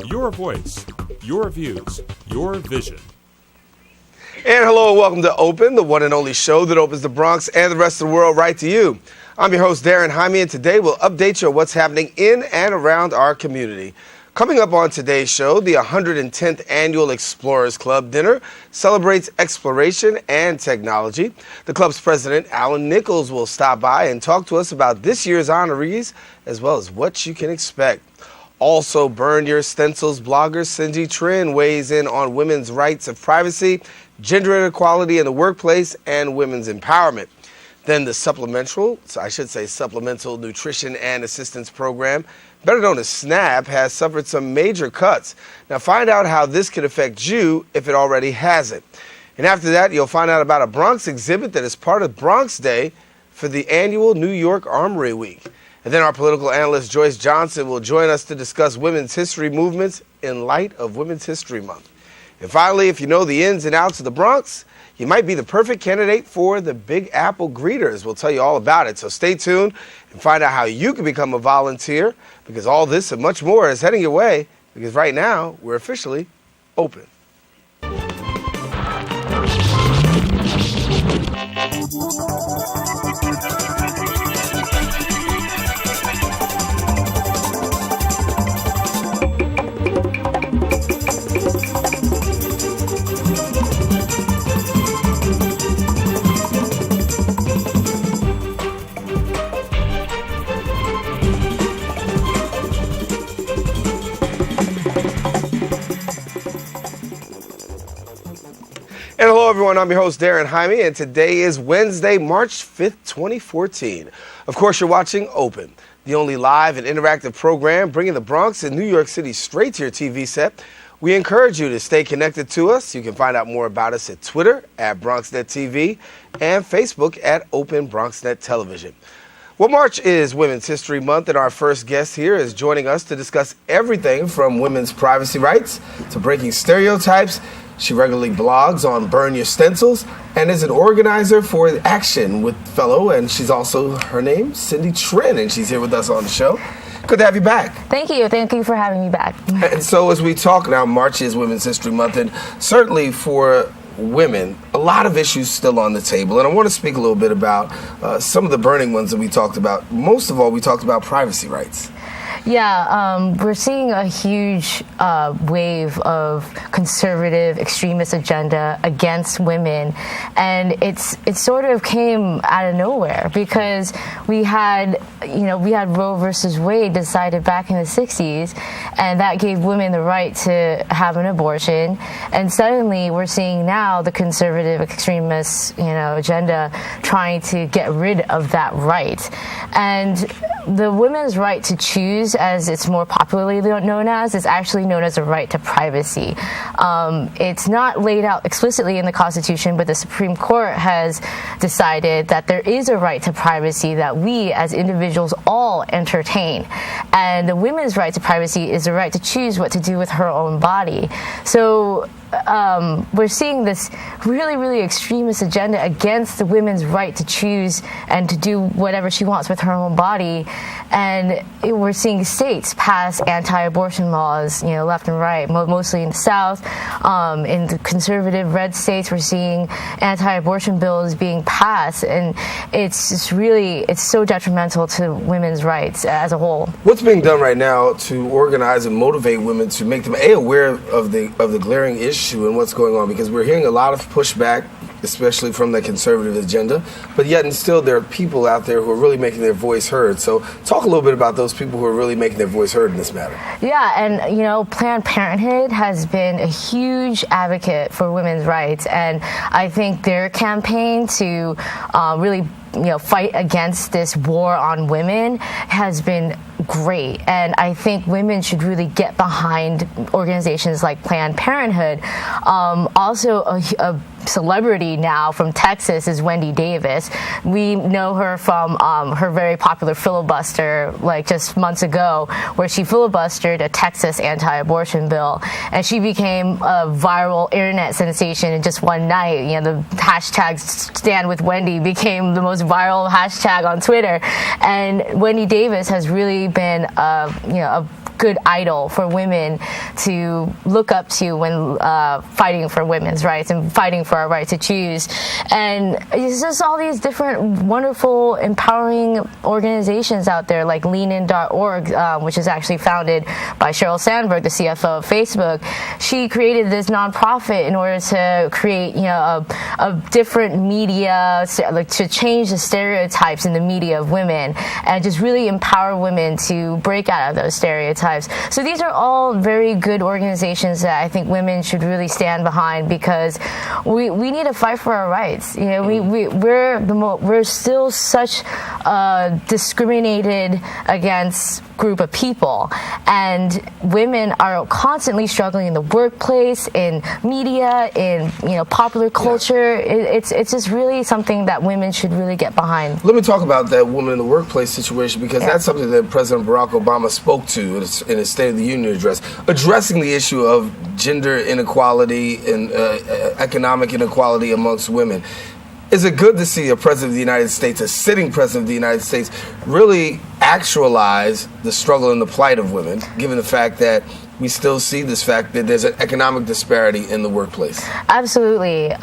Your voice, your views, your vision. And hello and welcome to Open, the one and only show that opens the Bronx and the rest of the world right to you. I'm your host, Darren Jaime, and today we'll update you on what's happening in and around our community. Coming up on today's show, the 110th Annual Explorers Club Dinner celebrates exploration and technology. The club's president, Alan Nichols, will stop by and talk to us about this year's honorees, as well as what you can expect. Also, Burn Your Stencils blogger Cindy Trin weighs in on women's rights of privacy, gender inequality in the workplace, and women's empowerment. Then the supplemental nutrition and assistance program, better known as SNAP, has suffered some major cuts. Now find out how this could affect you if it already hasn't. And after that, you'll find out about a Bronx exhibit that is part of Bronx Day for the annual New York Armory Week. And then our political analyst Joyce Johnson will join us to discuss women's history movements in light of Women's History Month. And finally, if you know the ins and outs of the Bronx, you might be the perfect candidate for the Big Apple Greeters. We'll tell you all about it, so stay tuned and find out how you can become a volunteer, because all this and much more is heading your way, because right now we're officially open. And hello, everyone. I'm your host, Darren Jaime, and today is Wednesday, March 5th, 2014. Of course, you're watching Open, the only live and interactive program bringing the Bronx and New York City straight to your TV set. We encourage you to stay connected to us. You can find out more about us at Twitter, at BronxNet TV, and Facebook at Open BronxNet Television. Well, March is Women's History Month, and our first guest here is joining us to discuss everything from women's privacy rights to breaking stereotypes. She regularly blogs on Burn Your Stencils and is an organizer for Action with Fellow, and she's also, her name, Cindy Trin, and she's here with us on the show. Good to have you back. Thank you. Thank you for having me back. And so as we talk now, March is Women's History Month, and certainly for women, a lot of issues still on the table. And I want to speak a little bit about some of the burning ones that we talked about. Most of all, we talked about privacy rights. Yeah, we're seeing a huge wave of conservative extremist agenda against women, and it sort of came out of nowhere because we had Roe versus Wade decided back in the 60s, and that gave women the right to have an abortion, and suddenly we're seeing now the conservative extremist agenda trying to get rid of that right. And the women's right to choose, as it's more popularly known as, is actually known as a right to privacy. It's not laid out explicitly in the Constitution, but the Supreme Court has decided that there is a right to privacy that we as individuals all entertain. And the women's right to privacy is the right to choose what to do with her own body. So we're seeing this really, really extremist agenda against the women's right to choose and to do whatever she wants with her own body. And we're seeing states pass anti-abortion laws, left and right, mostly in the South. In the conservative red states, we're seeing anti-abortion bills being passed. And it's just really, it's so detrimental to women's rights as a whole. What's being done right now to organize and motivate women to make them aware of the glaring issue and what's going on? Because we're hearing a lot of pushback, especially from the conservative agenda, but yet and still there are people out there who are really making their voice heard. So talk a little bit about those people who are really making their voice heard in this matter. Yeah, and Planned Parenthood has been a huge advocate for women's rights, and I think their campaign to really fight against this war on women has been great. And I think women should really get behind organizations like Planned Parenthood. Also, a celebrity now from Texas is Wendy Davis. We know her from her very popular filibuster, like just months ago, where she filibustered a Texas anti-abortion bill, and she became a viral internet sensation in just one night. The hashtag Stand With Wendy became the most viral hashtag on Twitter, and Wendy Davis has really been a good idol for women to look up to when fighting for women's rights and fighting for our right to choose. And it's just all these different wonderful, empowering organizations out there like leanin.org, which is actually founded by Sheryl Sandberg, the CFO of Facebook. She created this nonprofit in order to create, a different media, like to change the stereotypes in the media of women and just really empower women to break out of those stereotypes. So these are all very good organizations that I think women should really stand behind, because we need to fight for our rights. We're still such a discriminated against group of people, and women are constantly struggling in the workplace, in media, in popular culture. It's just really something that women should really get behind. Let me talk about that woman in the workplace situation, because that's something that President Barack Obama spoke to in his State of the Union address, addressing the issue of gender inequality and economic inequality amongst women. Is it good to see a president of the United States, a sitting president of the United States, really actualize the struggle and the plight of women, given the fact that we still see this fact that there's an economic disparity in the workplace? Absolutely.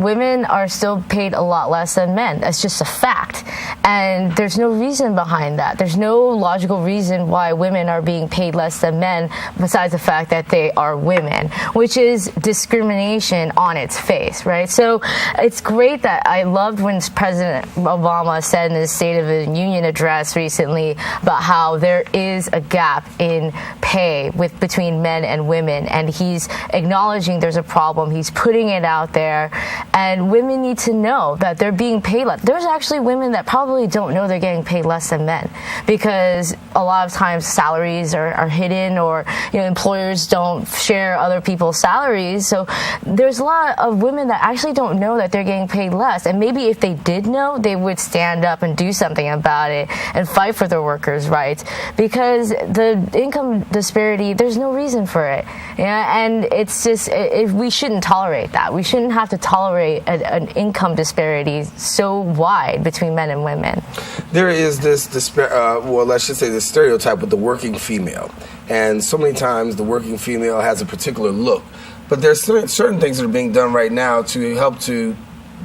Women are still paid a lot less than men. That's just a fact. And there's no reason behind that. There's no logical reason why women are being paid less than men, besides the fact that they are women, which is discrimination on its face, right? So it's great that I loved when President Obama said in his State of the Union address recently about how there is a gap in pay between men and women, and he's acknowledging there's a problem. He's putting it out there, and women need to know that they're being paid less. There's actually women that probably don't know they're getting paid less than men, because a lot of times salaries are hidden, or employers don't share other people's salaries. So there's a lot of women that actually don't know that they're getting paid less, and maybe if they did know, they would stand up and do something about it and fight for their workers' rights, because the income disparity, there's no reason for it. And it's just, we shouldn't tolerate that. We shouldn't have to tolerate an income disparity so wide between men and women. There is this let's just say this stereotype with the working female, and so many times the working female has a particular look, but there's certain things that are being done right now to help to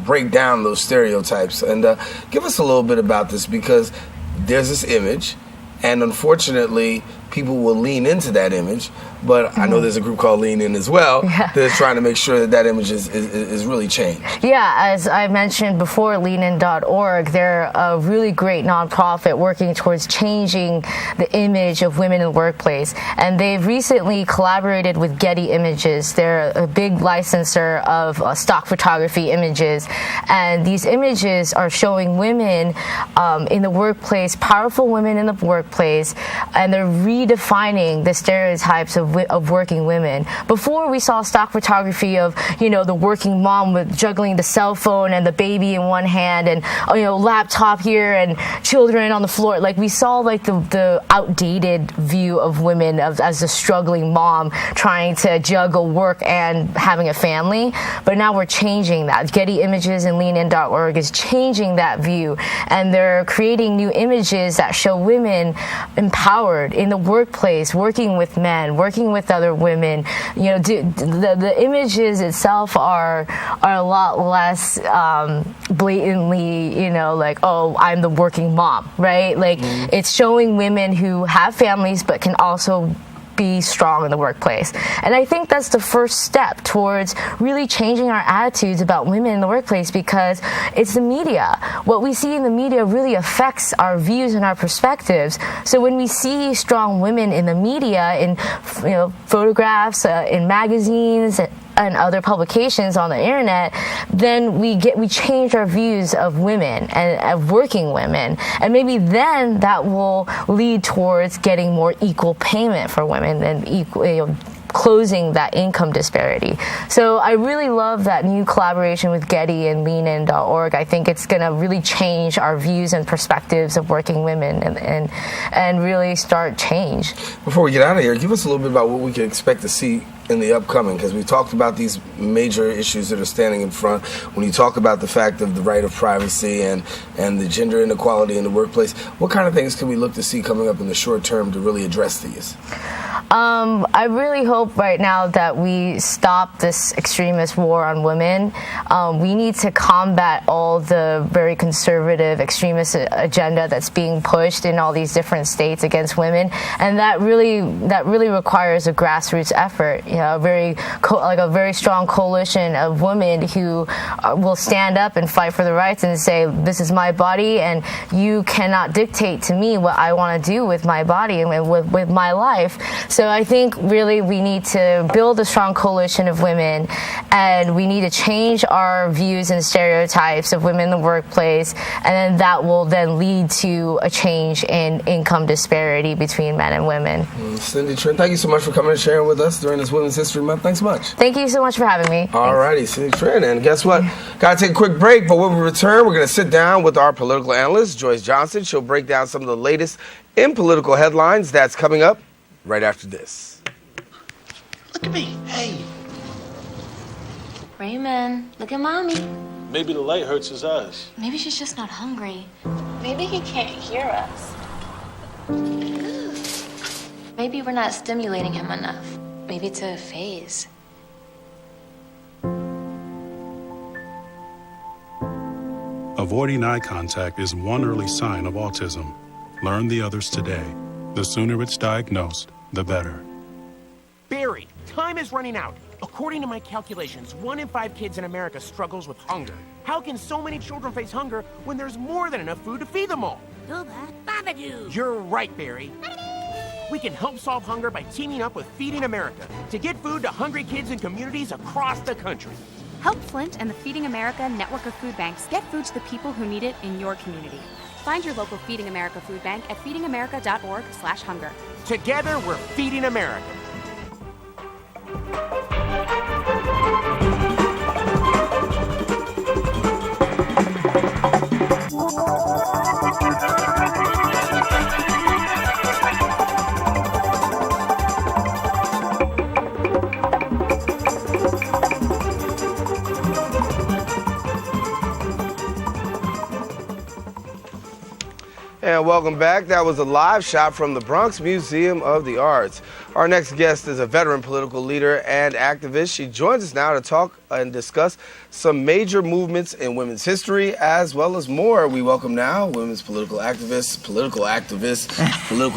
break down those stereotypes. And give us a little bit about this, because there's this image, and unfortunately people will lean into that image, but I know there's a group called Lean In as well that's trying to make sure that image is really changed. Yeah, as I mentioned before, leanin.org, they're a really great nonprofit working towards changing the image of women in the workplace. And they've recently collaborated with Getty Images. They're a big licensor of stock photography images. And these images are showing women in the workplace, powerful women in the workplace, and they're redefining the stereotypes of working women. Before, we saw stock photography of the working mom with juggling the cell phone and the baby in one hand, and laptop here and children on the floor. Like, we saw the outdated view of women as a struggling mom trying to juggle work and having a family. But now we're changing that. Getty Images and leanin.org is changing that view, and they're creating new images that show women empowered in the workplace, working with men, working with other women. The images itself are a lot less blatantly, oh, I'm the working mom, right? It's showing women who have families but can also be strong in the workplace. And I think that's the first step towards really changing our attitudes about women in the workplace, because it's the media. What we see in the media really affects our views and our perspectives. So when we see strong women in the media, in photographs, in magazines, and other publications on the internet, then we change our views of women and of working women, and maybe then that will lead towards getting more equal payment for women and equal closing that income disparity. So I really love that new collaboration with Getty and leanin.org. I think it's going to really change our views and perspectives of working women and really start change. Before we get out of here, give us a little bit about what we can expect to see in the upcoming, because we talked about these major issues that are standing in front. When you talk about the fact of the right of privacy and the gender inequality in the workplace, what kind of things can we look to see coming up in the short term to really address these? I really hope right now that we stop this extremist war on women. We need to combat all the very conservative extremist agenda that's being pushed in all these different states against women, and that really requires a grassroots effort. You know, a very strong coalition of women who will stand up and fight for the rights and say, "This is my body, and you cannot dictate to me what I want to do with my body and with my life." So I think really we need to build a strong coalition of women, and we need to change our views and stereotypes of women in the workplace, and then that will then lead to a change in income disparity between men and women. Cindy Trent, thank you so much for coming and sharing with us during this Women's History Month. Thanks so much. Thank you so much for having me. All righty, Cindy Trent. And guess what? Got to take a quick break, but when we return, we're going to sit down with our political analyst, Joyce Johnson. She'll break down some of the latest in political headlines. That's coming up right after this. Look at me. Hey. Raymond, look at mommy. Maybe the light hurts his eyes. Maybe she's just not hungry. Maybe he can't hear us. Maybe we're not stimulating him enough. Maybe it's a phase. Avoiding eye contact is one early sign of autism. Learn the others today. The sooner it's diagnosed, the better. Barry, time is running out. According to my calculations, 1 in 5 kids in America struggles with hunger. How can so many children face hunger when there's more than enough food to feed them all? You're right, Barry. We can help solve hunger by teaming up with Feeding America to get food to hungry kids in communities across the country. Help Flint and the Feeding America network of food banks get food to the people who need it in your community. Find your local Feeding America food bank at feedingamerica.org/hunger. Together, we're Feeding America. And welcome back. That was a live shot from the Bronx Museum of the Arts. Our next guest is a veteran political leader and activist. She joins us now to talk and discuss some major movements in women's history, as well as more. We welcome now women's political political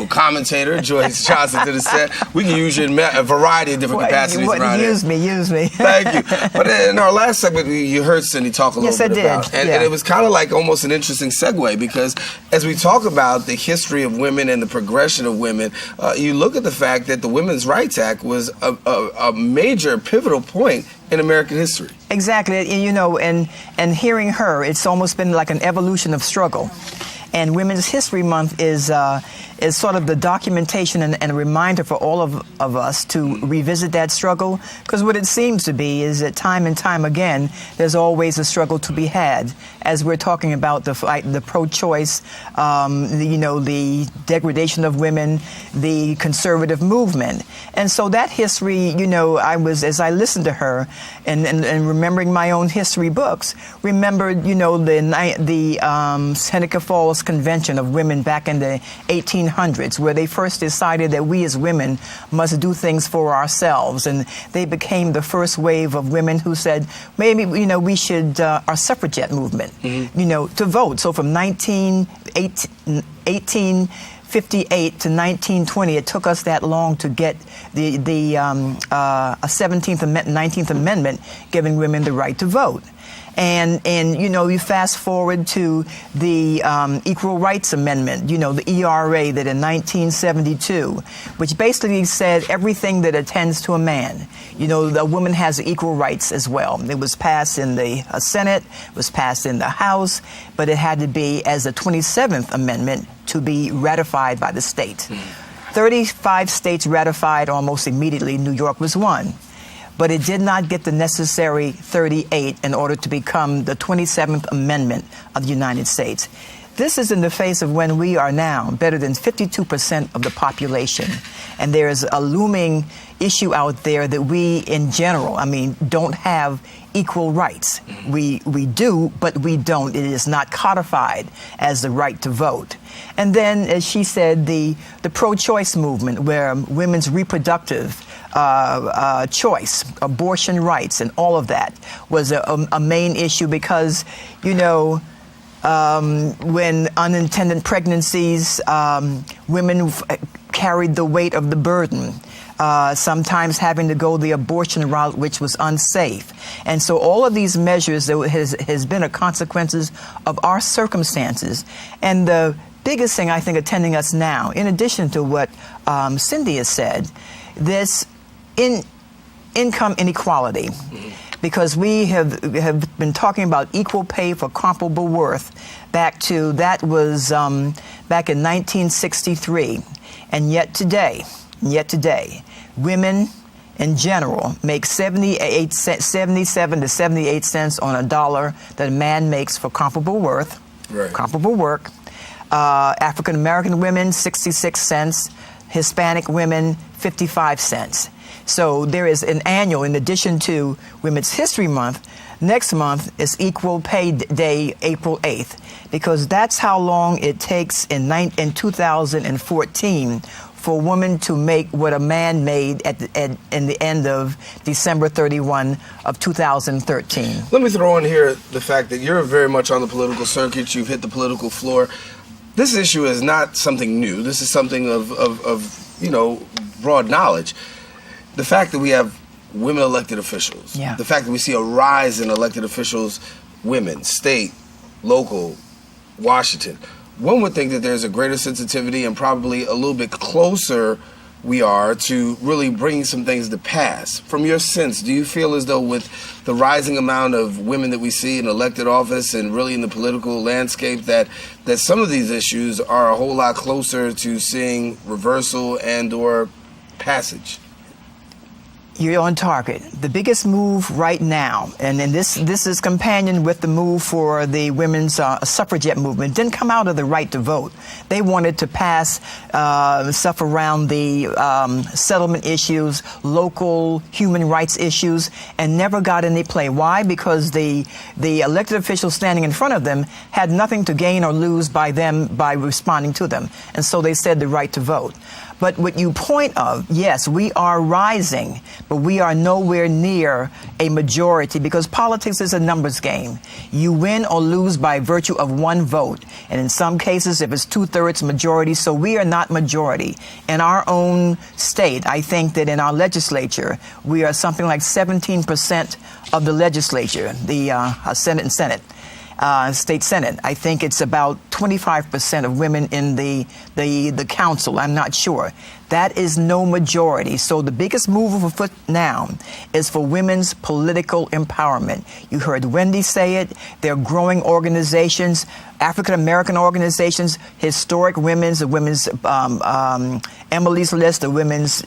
commentator, Joyce Johnson to the set. We can use you in a variety of different capacities around here. Use me. Thank you. But in our last segment, you heard Cindy talk a little bit about, and it was kind of like almost an interesting segue, because as we talk about the history of women and the progression of women, you look at the fact that the Women's Rights Act was a major pivotal point in American history. Exactly, and hearing her, it's almost been like an evolution of struggle. And Women's History Month is sort of the documentation and a reminder for all of us to revisit that struggle, because what it seems to be is that time and time again, there's always a struggle to be had, as we're talking about the fight, the pro-choice, the degradation of women, the conservative movement. And so that history, as I listened to her and remembering my own history books, remembered, the Seneca Falls Convention of Women back in the 1800s, where they first decided that we as women must do things for ourselves. And they became the first wave of women who said, maybe, we should, our suffragette movement, to vote. So from 1858 to 1920, it took us that long to get a 19th Amendment giving women the right to vote. And you fast forward to the Equal Rights Amendment, the ERA, that in 1972, which basically said everything that attends to a man. The woman has equal rights as well. It was passed in the Senate, it was passed in the House, but it had to be as the 27th Amendment to be ratified by the state. 35 states ratified almost immediately. New York was one. But it did not get the necessary 38 in order to become the 27th Amendment of the United States. This is in the face of when we are now better than 52% of the population. And there is a looming issue out there that we, in general, don't have equal rights. We do, but we don't. It is not codified as the right to vote. And then, as she said, the pro-choice movement, where women's reproductive choice, abortion rights, and all of that was a main issue because, when unintended pregnancies, women carried the weight of the burden, sometimes having to go the abortion route, which was unsafe. And so all of these measures that has been a consequences of our circumstances. And the biggest thing I think attending us now, in addition to what Cindy has said, this income inequality. Because we have been talking about equal pay for comparable worth back in 1963. And yet today, women in general make 77 to 78 cents on a dollar that a man makes for comparable worth, comparable work. African American women, 66 cents. Hispanic women, 55 cents. So there is an annual, in addition to Women's History Month, next month is Equal Pay Day, April 8th, because that's how long it takes in 2014 for a woman to make what a man made in the end of December 31 of 2013. Let me throw in here the fact that you're very much on the political circuit. You've hit the political floor. This issue is not something new. This is something of broad knowledge. The fact that we have women elected officials, the fact that we see a rise in elected officials, women, state, local, Washington, one would think that there's a greater sensitivity and probably a little bit closer we are to really bringing some things to pass. From your sense, do you feel as though with the rising amount of women that we see in elected office and really in the political landscape that some of these issues are a whole lot closer to seeing reversal and or passage? You're on target. The biggest move right now, and this is companioned with the move for the women's suffragette movement, didn't come out of the right to vote. They wanted to pass stuff around the settlement issues, local human rights issues, and never got any play. Why? Because the elected officials standing in front of them had nothing to gain or lose by responding to them. And so they said the right to vote. But what you point of, yes, we are rising, but we are nowhere near a majority because politics is a numbers game. You win or lose by virtue of one vote. And in some cases, if it's 2/3 majority, so we are not majority. In our own state, I think that in our legislature, we are something like 17% of the legislature, the Senate and Senate. State Senate. I think it's about 25% of women in the council. I'm not sure. That is no majority. So the biggest move afoot now is for women's political empowerment. You heard Wendy say it. There are growing organizations, African American organizations, historic women's, the Women's Emily's List, the Women's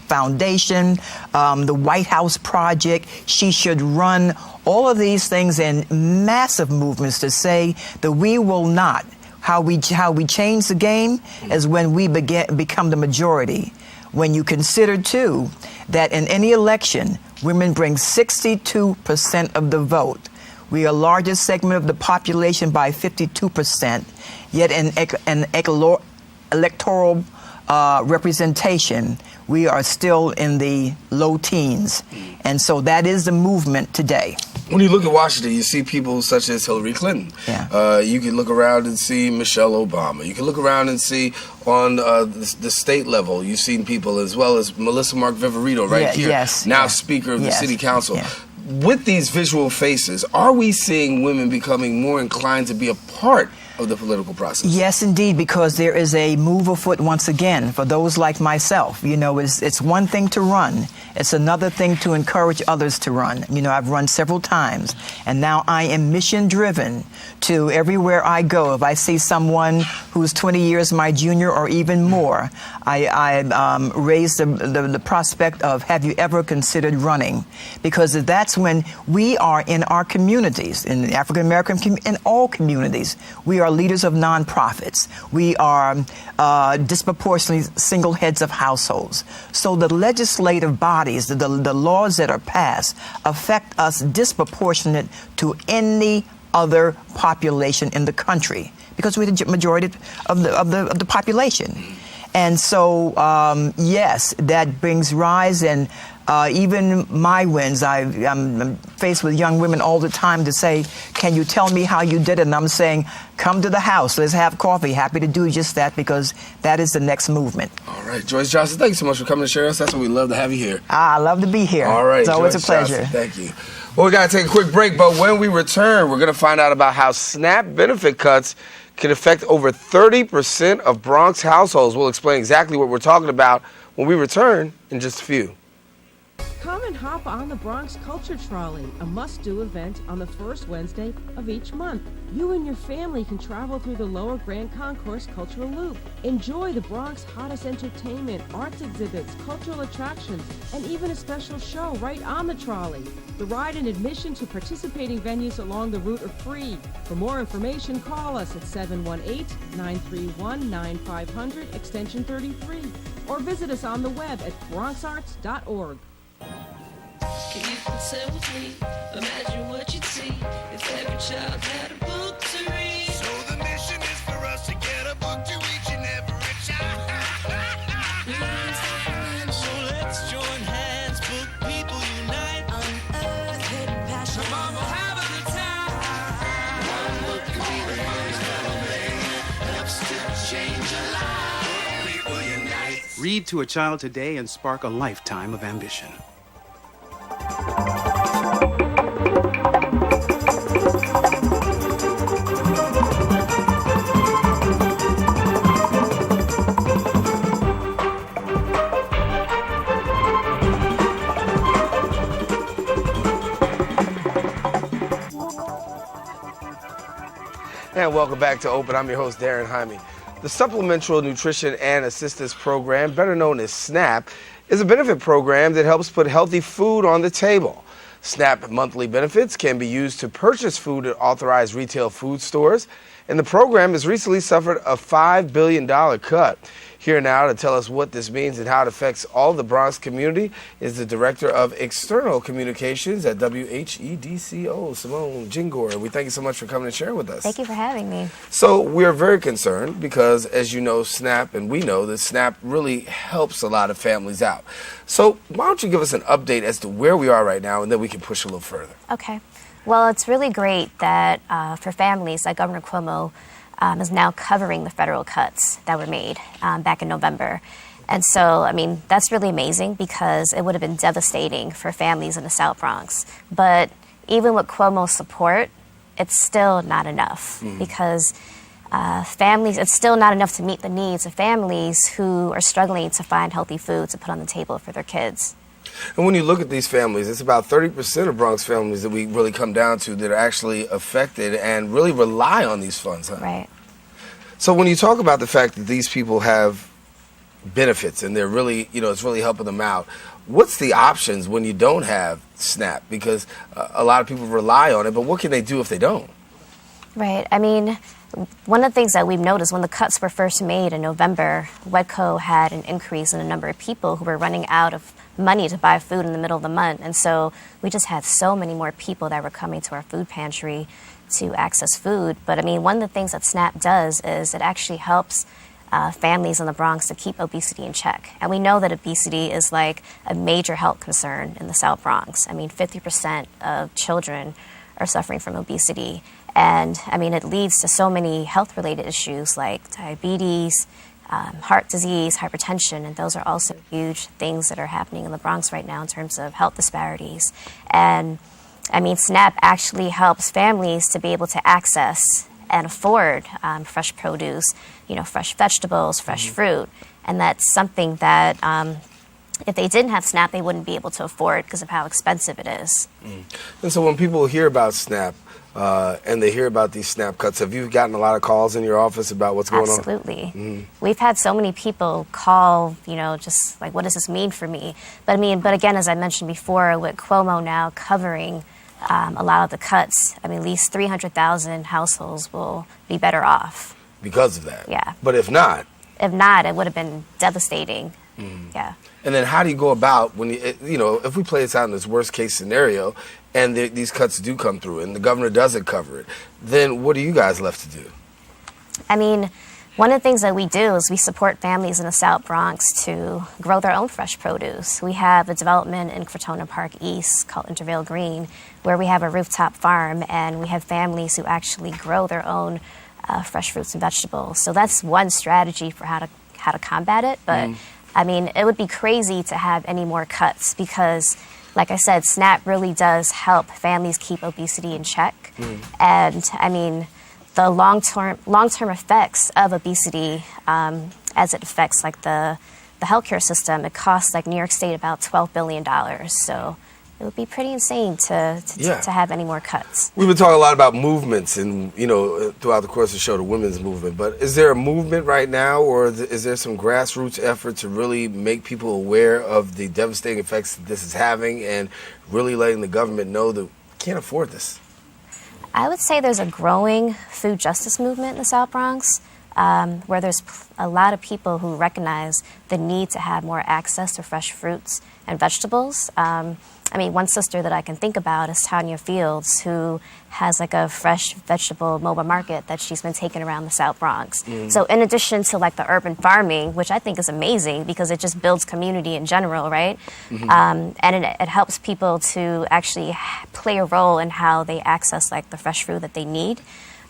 Foundation, the White House Project, She Should Run, all of these things and massive movements to say that we will not. How we change the game is when we become the majority. When you consider, too, that in any election, women bring 62% of the vote. We are the largest segment of the population by 52%, yet in electoral representation, we are still in the low teens. And so that is the movement today. When you look at Washington, you see people such as Hillary Clinton. Yeah. You can look around and see Michelle Obama. You can look around and see on the state level, you've seen people as well as Melissa Mark Viverito here, now Speaker of the City Council. Yeah. With these visual faces, are we seeing women becoming more inclined to be a part of the political process. Yes, indeed, because there is a move afoot once again for those like myself. You know, it's one thing to run. It's another thing to encourage others to run. You know, I've run several times, and now I am mission-driven to everywhere I go. If I see someone who's 20 years my junior or even more, I raise the prospect of, have you ever considered running? Because that's when we are in our communities, in the African-American in all communities, we are leaders of nonprofits. We are disproportionately single heads of households. So the legislative bodies, the laws that are passed, affect us disproportionate to any other population in the country because we're the majority of the population. And so, yes, that brings rise, and even my wins. I'm faced with young women all the time to say, can you tell me how you did it? And I'm saying, come to the house, let's have coffee. Happy to do just that, because that is the next movement. All right, Joyce Johnson, thank you so much for coming to share us. That's what we love to have you here. I love to be here. All right, it's always Joyce a pleasure. Johnson, thank you. Well, we got to take a quick break, but when we return, we're going to find out about how SNAP benefit cuts can affect over 30% of Bronx households. We'll explain exactly what we're talking about when we return in just a few. Come and hop on the Bronx Culture Trolley, a must-do event on the first Wednesday of each month. You and your family can travel through the Lower Grand Concourse Cultural Loop. Enjoy the Bronx hottest entertainment, arts exhibits, cultural attractions, and even a special show right on the trolley. The ride and admission to participating venues along the route are free. For more information, call us at 718-931-9500, extension 33, or visit us on the web at bronxarts.org. Can you pretend with me? Imagine what you'd see if every child had a book to read. So the mission is for us to get a book to each and every child. So let's join hands, book people unite. Unearth hidden passion. Come on, we'll have a good time. One book can be the funniest family. Helps to change a life. People unite. Read to a child today and spark a lifetime of ambition. And welcome back to Open. I'm your host, Darren Jaime. The Supplemental Nutrition and Assistance Program, better known as SNAP, is a benefit program that helps put healthy food on the table. SNAP monthly benefits can be used to purchase food at authorized retail food stores, and the program has recently suffered a $5 billion cut. Here now to tell us what this means and how it affects all the Bronx community is the Director of External Communications at WHEDCO, Simone Jingor. We thank you so much for coming and sharing with us. Thank you for having me. So we're very concerned because, as you know, SNAP, and we know that SNAP really helps a lot of families out. So why don't you give us an update as to where we are right now, and then we can push a little further. Okay. Well, it's really great that for families that Governor Cuomo is now covering the federal cuts that were made back in November. And so, I mean, that's really amazing because it would have been devastating for families in the South Bronx. But even with Cuomo's support, it's still not enough because families, it's still not enough to meet the needs of families who are struggling to find healthy food to put on the table for their kids. And when you look at these families, it's about 30% of Bronx families that we really come down to that are actually affected and really rely on these funds, huh? Right. So when you talk about the fact that these people have benefits and they're really, you know, it's really helping them out, what's the options when you don't have SNAP? Because a lot of people rely on it, but what can they do if they don't? Right. I mean, one of the things that we've noticed when the cuts were first made in November, WEDCO had an increase in the number of people who were running out of money to buy food in the middle of the month. And so we just had so many more people that were coming to our food pantry to access food. But I mean, one of the things that SNAP does is it actually helps families in the Bronx to keep obesity in check. And we know that obesity is like a major health concern in the South Bronx. I mean, 50% of children are suffering from obesity. And I mean, it leads to so many health-related issues like diabetes, heart disease, hypertension, and those are also huge things that are happening in the Bronx right now in terms of health disparities. And I mean, SNAP actually helps families to be able to access and afford fresh produce, fresh vegetables, fresh fruit. And that's something that if they didn't have SNAP, they wouldn't be able to afford because of how expensive it is. And so when people hear about SNAP and they hear about these SNAP cuts, have you gotten a lot of calls in your office about what's going on? Absolutely. We've had so many people call, just like, what does this mean for me? But again, as I mentioned before, with Cuomo now covering a lot of the cuts, at least 300,000 households will be better off. Because of that? Yeah. But if not? If not, it would have been devastating. Yeah. And then how do you go about when, if we play this out in this worst case scenario and these cuts do come through and the governor doesn't cover it, then what are you guys left to do? One of the things that we do is we support families in the South Bronx to grow their own fresh produce. We have a development in Crotona Park East called Intervale Green, where we have a rooftop farm, and we have families who actually grow their own fresh fruits and vegetables. So that's one strategy for how to combat it. But it would be crazy to have any more cuts because, like I said, SNAP really does help families keep obesity in check. And the long-term effects of obesity, as it affects like the healthcare system, it costs like New York State about $12 billion. So it would be pretty insane to have any more cuts. We've been talking a lot about movements and, throughout the course of the show, the women's movement. But is there a movement right now, or is there some grassroots effort to really make people aware of the devastating effects that this is having and really letting the government know that we can't afford this? I would say there's a growing food justice movement in the South Bronx, where there's a lot of people who recognize the need to have more access to fresh fruits and vegetables. One sister that I can think about is Tanya Fields, who has like a fresh vegetable mobile market that she's been taking around the South Bronx. So in addition to like the urban farming, which I think is amazing because it just builds community in general, right? And it helps people to actually play a role in how they access like the fresh fruit that they need.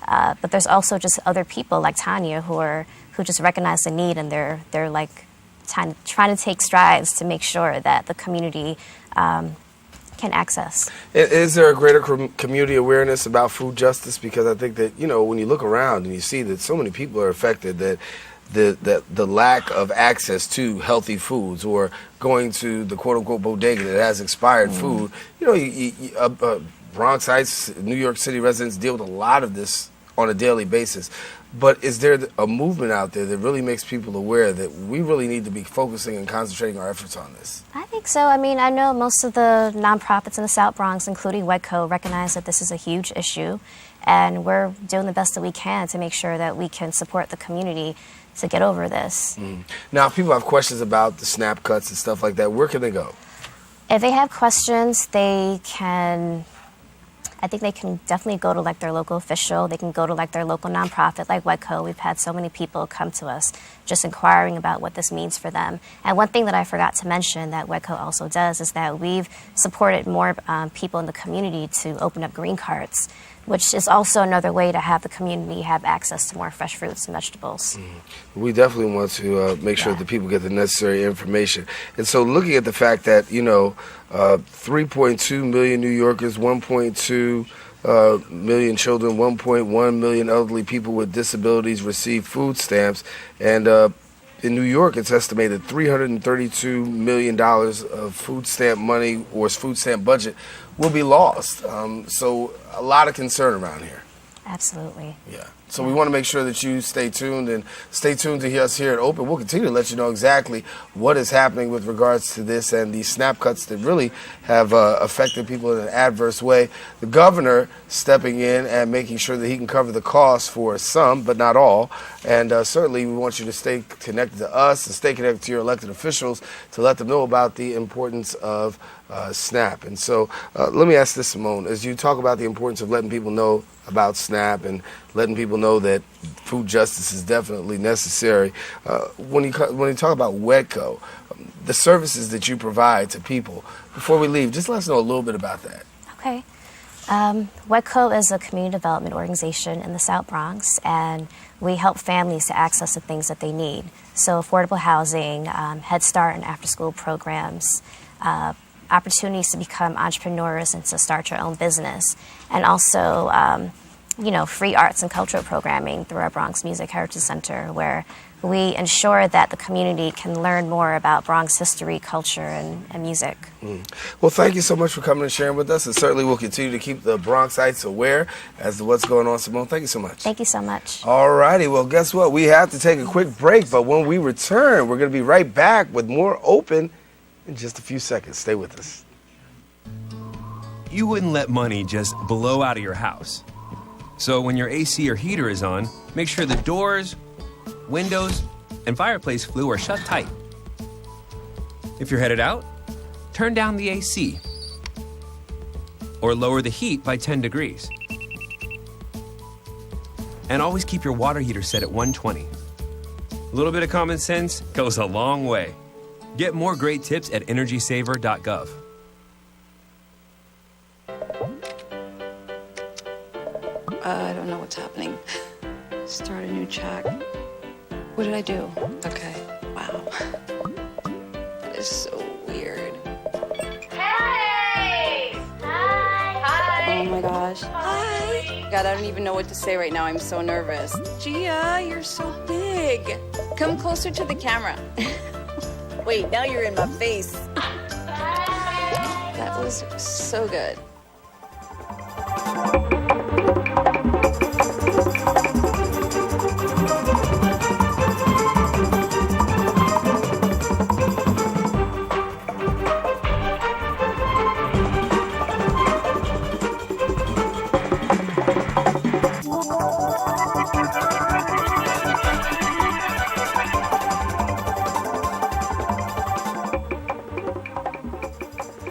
But there's also just other people like Tanya who just recognize the need, and they're like trying to take strides to make sure that the community can access. Is there a greater community awareness about food justice? Because I think that, when you look around and you see that so many people are affected, that the lack of access to healthy foods or going to the quote-unquote bodega that has expired food, Bronxites, New York City residents deal with a lot of this on a daily basis. But is there a movement out there that really makes people aware that we really need to be focusing and concentrating our efforts on this? I think so. I know most of the nonprofits in the South Bronx, including WEDCO, recognize that this is a huge issue, and we're doing the best that we can to make sure that we can support the community to get over this. Now, if people have questions about the SNAP cuts and stuff like that, where can they go? If they have questions, I think they can definitely go to like their local official. They can go to like their local nonprofit like WEDCO. We've had so many people come to us just inquiring about what this means for them. And one thing that I forgot to mention that WEDCO also does is that we've supported more people in the community to open up green carts, which is also another way to have the community have access to more fresh fruits and vegetables. We definitely want to make sure that people get the necessary information. And so looking at the fact that, 3.2 million New Yorkers, 1.2 million children, 1.1 million elderly people with disabilities receive food stamps. And in New York, it's estimated $332 million of food stamp money or food stamp budget will be lost. So a lot of concern around here. Absolutely. Yeah. So we want to make sure that you stay tuned and stay tuned to hear us here at Open. We'll continue to let you know exactly what is happening with regards to this and these SNAP cuts that really have affected people in an adverse way. The governor stepping in and making sure that he can cover the costs for some, but not all. And certainly we want you to stay connected to us and stay connected to your elected officials to let them know about the importance of SNAP. And so let me ask this, Simone, as you talk about the importance of letting people know about SNAP and letting people know that food justice is definitely necessary. When you talk about WEDCO, the services that you provide to people, before we leave, just let us know a little bit about that. Okay. WEDCO is a community development organization in the South Bronx, and we help families to access the things that they need. So affordable housing, Head Start and after-school programs, opportunities to become entrepreneurs and to start your own business, and also free arts and cultural programming through our Bronx Music Heritage Center, where we ensure that the community can learn more about Bronx history, culture, and music. Well, thank you so much for coming and sharing with us, and certainly we'll continue to keep the Bronxites aware as to what's going on. Simone, thank you so much. Thank you so much. All righty, well, guess what? We have to take a quick break, but when we return, we're going to be right back with more Open in just a few seconds. Stay with us. You wouldn't let money just blow out of your house. So when your AC or heater is on, make sure the doors, windows, and fireplace flue are shut tight. If you're headed out, turn down the AC or lower the heat by 10 degrees. And always keep your water heater set at 120. A little bit of common sense goes a long way. Get more great tips at energysaver.gov. I don't know what's happening. Start a new chat. What did I do? Okay. Wow. That is so weird. Hey! Hi! Oh my gosh. Hi! God, I don't even know what to say right now. I'm so nervous. Gia, you're so big. Come closer to the camera. Wait, now you're in my face. That was so good.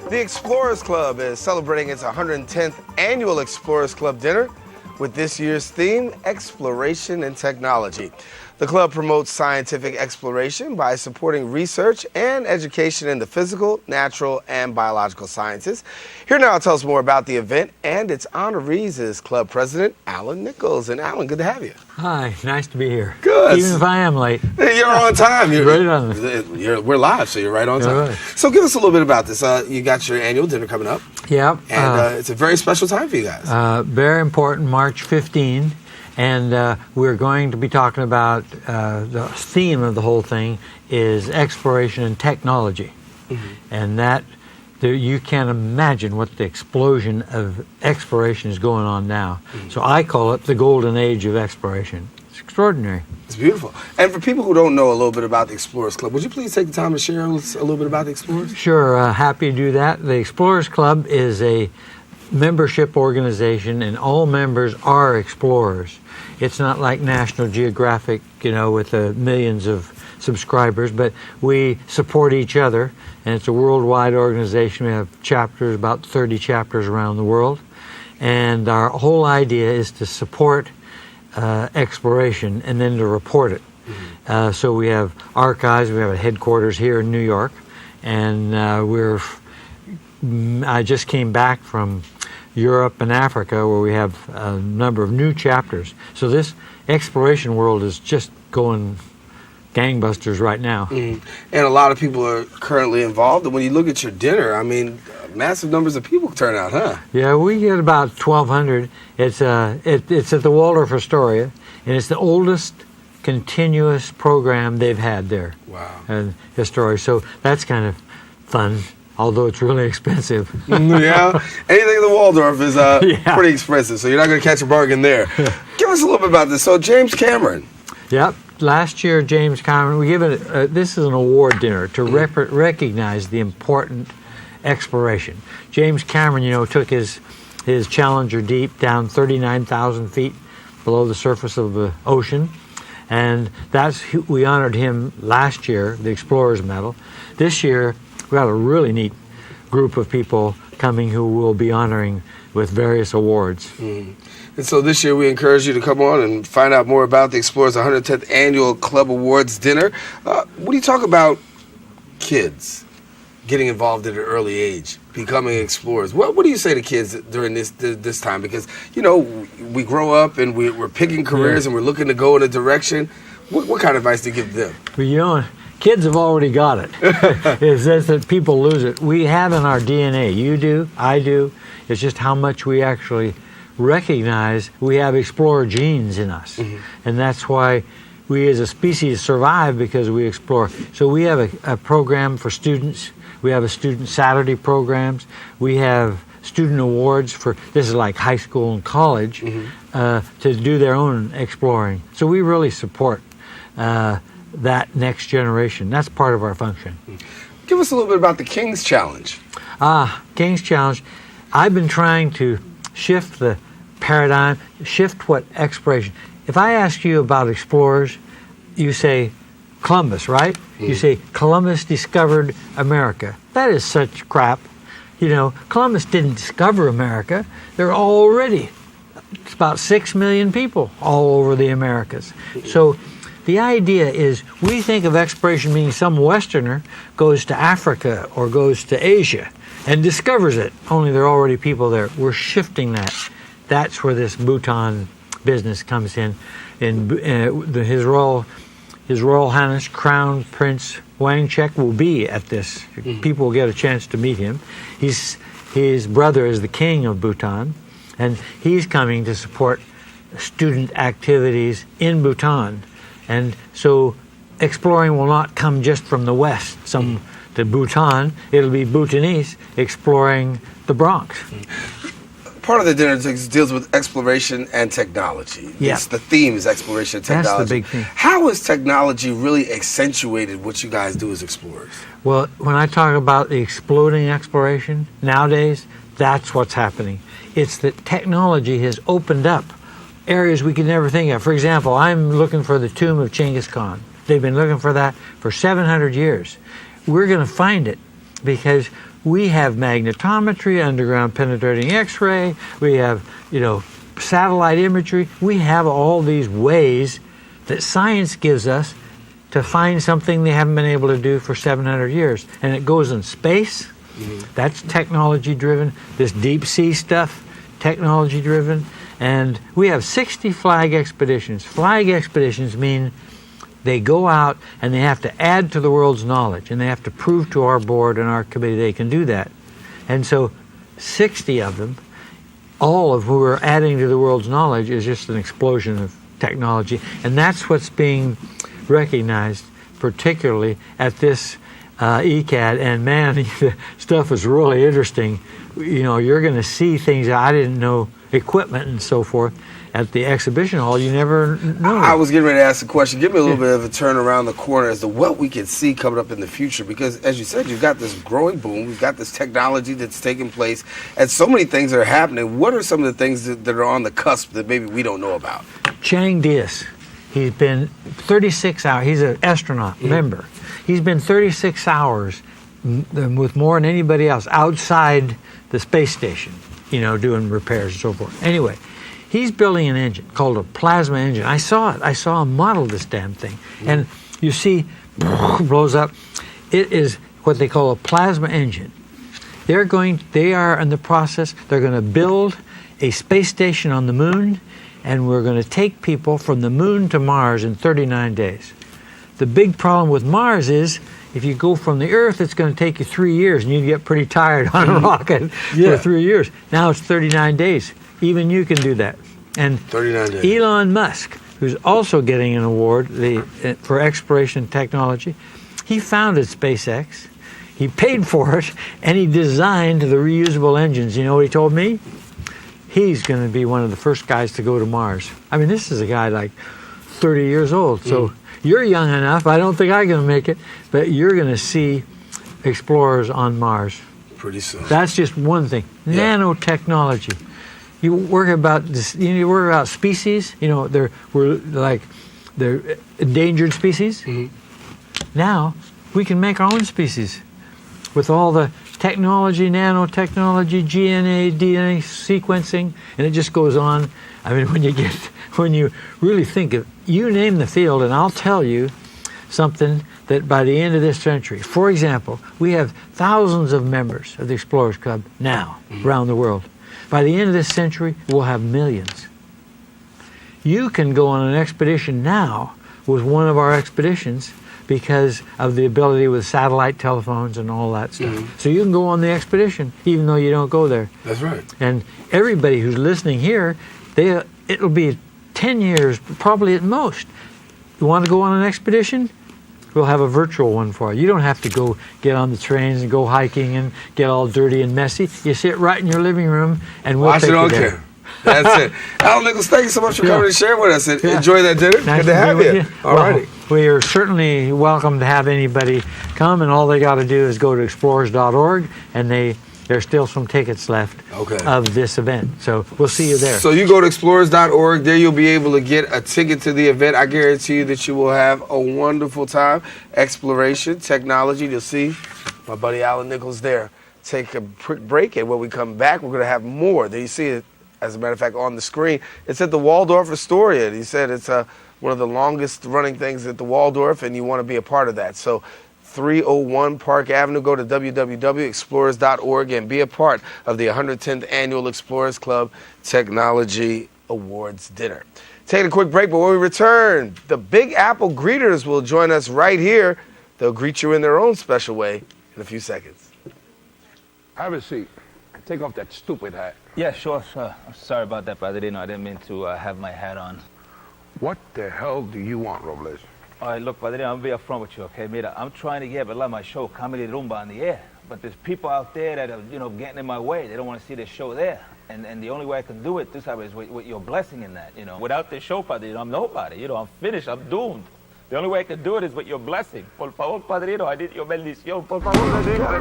The Explorers Club is celebrating its 110th annual Explorers Club dinner with this year's theme, Exploration and Technology. The club promotes scientific exploration by supporting research and education in the physical, natural, and biological sciences. Here now to tell us more about the event and its honorees is club president Alan Nichols. And Alan, good to have you. Hi, nice to be here. Good. Even if I am late. You're on time. You're right on. We're live, so you're right on time. Right. So give us a little bit about this. You got your annual dinner coming up. Yep. And it's a very special time for you guys. Very important, March 15. And we're going to be talking about the theme of the whole thing is exploration and technology. And that you can't imagine what the explosion of exploration is going on now. So I call it the golden age of exploration. It's extraordinary. It's beautiful. And for people who don't know a little bit about the Explorers Club, would you please take the time to share us a little bit about the Explorers? Sure, happy to do that. The Explorers Club is a membership organization, and all members are explorers. It's not like National Geographic, with millions of subscribers, but we support each other, and it's a worldwide organization. We have chapters, about 30 chapters around the world, and our whole idea is to support exploration and then to report it. So we have archives, we have a headquarters here in New York, and I just came back from Europe and Africa, where we have a number of new chapters. So this exploration world is just going gangbusters right now. And a lot of people are currently involved. And when you look at your dinner, I mean, massive numbers of people turn out, huh? Yeah, we get about 1,200. It's at the Waldorf Astoria, and it's the oldest continuous program they've had there. Wow. And Astoria. So that's kind of fun. Although it's really expensive. Yeah, anything in the Waldorf is pretty expensive, so you're not going to catch a bargain there. Give us a little bit about this. So James Cameron. Yep. Last year, James Cameron, we give it, this is an award dinner to recognize the important exploration. James Cameron, took his Challenger Deep down 39,000 feet below the surface of the ocean, and we honored him last year, the Explorers Medal. This year, we got a really neat group of people coming who we'll be honoring with various awards. And so this year we encourage you to come on and find out more about the Explorers 110th Annual Club Awards Dinner. What do you talk about kids getting involved at an early age, becoming explorers? What do you say to kids during this time? Because, we grow up and we're picking careers and we're looking to go in a direction. What kind of advice do you give them? Well, kids have already got it. It's just that people lose it. We have in our DNA. You do, I do. It's just how much we actually recognize we have explorer genes in us. And that's why we as a species survive, because we explore. So we have a program for students. We have a student Saturday programs. We have student awards for, this is like high school and college, to do their own exploring. So we really support that next generation. That's part of our function. Give us a little bit about the King's Challenge. King's Challenge. I've been trying to shift the paradigm, shift what exploration. If I ask you about explorers, you say Columbus, right? You say Columbus discovered America. That is such crap. You know, Columbus didn't discover America. There are already, it's about 6 million people all over the Americas. So the idea is, we think of exploration meaning some Westerner goes to Africa or goes to Asia and discovers it, only there are already people there. We're shifting that. That's where this Bhutan business comes in. His Royal Highness Crown Prince Wangchuk will be at this. People will get a chance to meet him. His brother is the king of Bhutan, and he's coming to support student activities in Bhutan. And so exploring will not come just from the west, to Bhutan. It'll be Bhutanese exploring the Bronx. Part of the dinner deals with exploration and technology. Yeah. The theme is exploration and technology. That's the big thing. How has technology really accentuated what you guys do as explorers? Well, when I talk about the exploding exploration nowadays, that's what's happening. It's that technology has opened up areas we could never think of. For example, I'm looking for the tomb of Genghis Khan. They've been looking for that for 700 years. We're going to find it because we have magnetometry, underground penetrating X-ray, we have, satellite imagery. We have all these ways that science gives us to find something they haven't been able to do for 700 years. And it goes in space. That's technology driven. This deep sea stuff, technology driven. And we have 60 flag expeditions. Flag expeditions mean they go out and they have to add to the world's knowledge, and they have to prove to our board and our committee they can do that. And so 60 of them, all of who are adding to the world's knowledge, is just an explosion of technology. And that's what's being recognized, particularly at this ECAD. And man, the stuff is really interesting. You're going to see things that I didn't know, equipment and so forth, at the exhibition hall. You never know. I was getting ready to ask the question. Give me a little bit of a turn around the corner as to what we can see coming up in the future, because as you said, you've got this growing boom, we've got this technology that's taking place, and so many things are happening. What are some of the things that are on the cusp that maybe we don't know about? Chang Diaz, he's been 36 hours, he's an astronaut member. He's been 36 hours with more than anybody else outside the space station, doing repairs and so forth. Anyway, he's building an engine called a plasma engine. I saw it. I saw him model this damn thing. And you see, blows up. It is what they call a plasma engine. They are in the process, they're going to build a space station on the moon, and we're going to take people from the moon to Mars in 39 days. The big problem with Mars is, if you go from the Earth, it's going to take you 3 years, and you get pretty tired on a rocket for 3 years. Now it's 39 days. Even you can do that. And 39 days. Elon Musk, who's also getting an award for exploration technology, he founded SpaceX. He paid for it, and he designed the reusable engines. You know what he told me? He's going to be one of the first guys to go to Mars. I mean, this is a guy like 30 years old, so you're young enough. I don't think I'm going to make it, but you're going to see explorers on Mars. Pretty soon. That's just one thing. Nanotechnology. You work about this. You work about species. They're endangered species. Now we can make our own species with all the technology, nanotechnology, DNA, DNA sequencing, and it just goes on. I mean, when you really think of, you name the field, and I'll tell you something that by the end of this century, for example, we have thousands of members of the Explorers Club now around the world. By the end of this century, we'll have millions. You can go on an expedition now with one of our expeditions because of the ability with satellite telephones and all that stuff. So you can go on the expedition even though you don't go there. That's right. And everybody who's listening here, it'll be 10 years, probably at most. You want to go on an expedition? We'll have a virtual one for you. You don't have to go get on the trains and go hiking and get all dirty and messy. You sit right in your living room and we'll take you there. That's it. Al Nichols, thank you so much for coming and sharing with us. Enjoy that dinner. Nice Good to have you. All righty. We are certainly welcome to have anybody come, and all they got to do is go to explorers.org, and there's still some tickets left of this event. So we'll see you there. So you go to explorers.org. There you'll be able to get a ticket to the event. I guarantee you that you will have a wonderful time. Exploration, technology. You'll see my buddy Alan Nichols there. Take a quick break, and when we come back, we're going to have more. There you see it, as a matter of fact, on the screen. It's at the Waldorf Astoria. He said it's one of the longest running things at the Waldorf, and you want to be a part of that. So 301 Park Avenue. Go to www.explorers.org and be a part of the 110th Annual Explorers Club Technology Awards Dinner. Taking a quick break, but when we return, the Big Apple greeters will join us right here. They'll greet you in their own special way in a few seconds. Have a seat. Take off that stupid hat. Yeah, sure. I'm sorry about that, brother. I didn't mean to have my hat on. What the hell do you want, Robles? All right, look, brother, I'm going to be upfront with you, okay? Mira, I'm trying to get my show, Comedy Rumba, on the air. But there's people out there that are, getting in my way. They don't want to see this show there. And the only way I can do it, this time, is with your blessing in that, Without this show, padre, I'm nobody. I'm finished. I'm doomed. The only way I can do it is with your blessing. Por favor, padrino, I need your bendición. Por favor,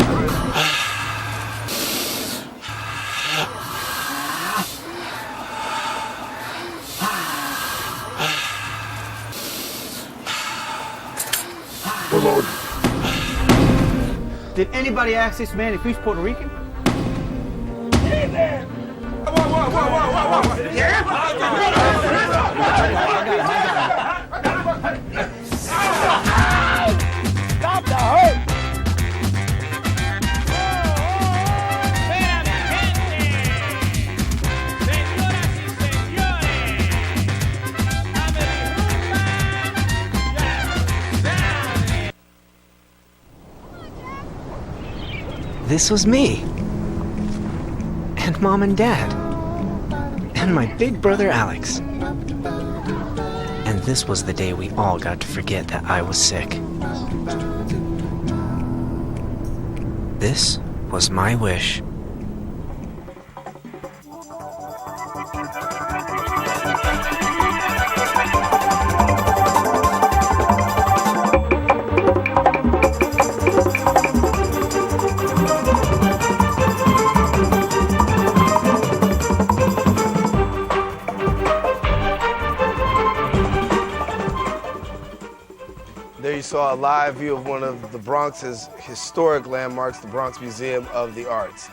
Lord. Did anybody ask this man if he's Puerto Rican? Hey there! Whoa! Yeah? Stop the hurt! This was me. And Mom and Dad. And my big brother Alex. And this was the day we all got to forget that I was sick. This was my wish. Saw a live view of one of the Bronx's historic landmarks, the Bronx Museum of the Arts.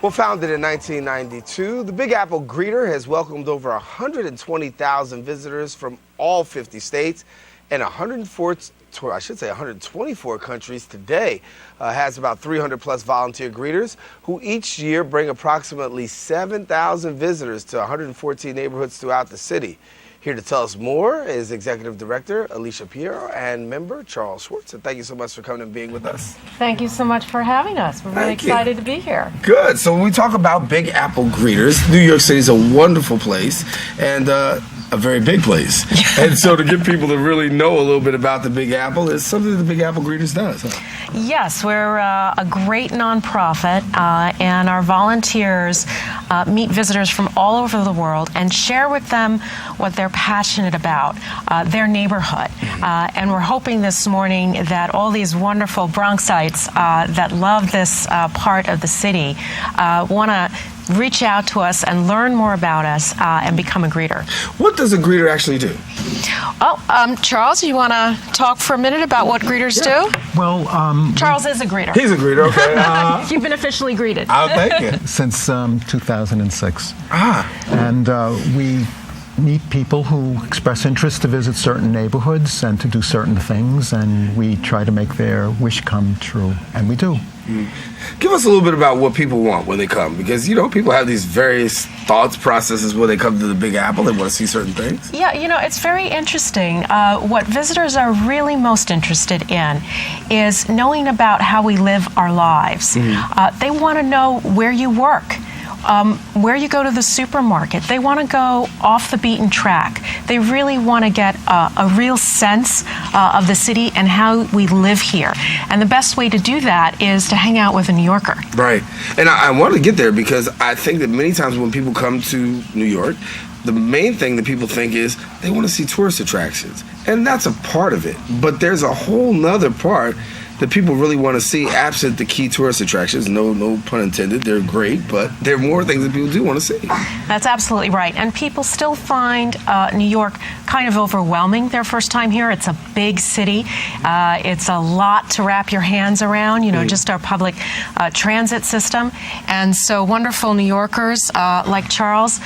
Well, founded in 1992, the Big Apple Greeter has welcomed over 120,000 visitors from all 50 states and 124 countries today. Has about 300 plus volunteer greeters who each year bring approximately 7,000 visitors to 114 neighborhoods throughout the city. Here to tell us more is Executive Director Alicia Piero and member Charles Schwartz. And thank you so much for coming and being with us. Thank you so much for having us. We're really excited to be here. Good. So when we talk about Big Apple greeters, New York City is a wonderful place and a very big place. And so to get people to really know a little bit about the Big Apple is something that the Big Apple Greeters does, huh? Yes, we're a great nonprofit, and our volunteers meet visitors from all over the world and share with them what they're passionate about, their neighborhood. And we're hoping this morning that all these wonderful Bronxites that love this part of the city want to reach out to us and learn more about us and become a greeter. What does a greeter actually do? Oh, Charles, you want to talk for a minute about what greeters do? Well, Charles is a greeter. He's a greeter, okay. You've been officially greeted. I'll thank you. Since 2006. Ah. And we meet people who express interest to visit certain neighborhoods and to do certain things, and we try to make their wish come true, and we do. Give us a little bit about what people want when they come, because, people have these various thoughts, processes when they come to the Big Apple. They want to see certain things. Yeah, it's very interesting. What visitors are really most interested in is knowing about how we live our lives. They want to know where you work. Where you go to the supermarket. They want to go off the beaten track. They really want to get a real sense of the city and how we live here. And the best way to do that is to hang out with a New Yorker. Right. And I want to get there because I think that many times when people come to New York, the main thing that people think is they want to see tourist attractions. And that's a part of it. But there's a whole nother part that people really want to see absent the key tourist attractions. No pun intended. They're great, but there are more things that people do want to see. That's absolutely right. And people still find New York kind of overwhelming their first time here. It's a big city. It's a lot to wrap your hands around, just our public transit system. And so wonderful New Yorkers like Charles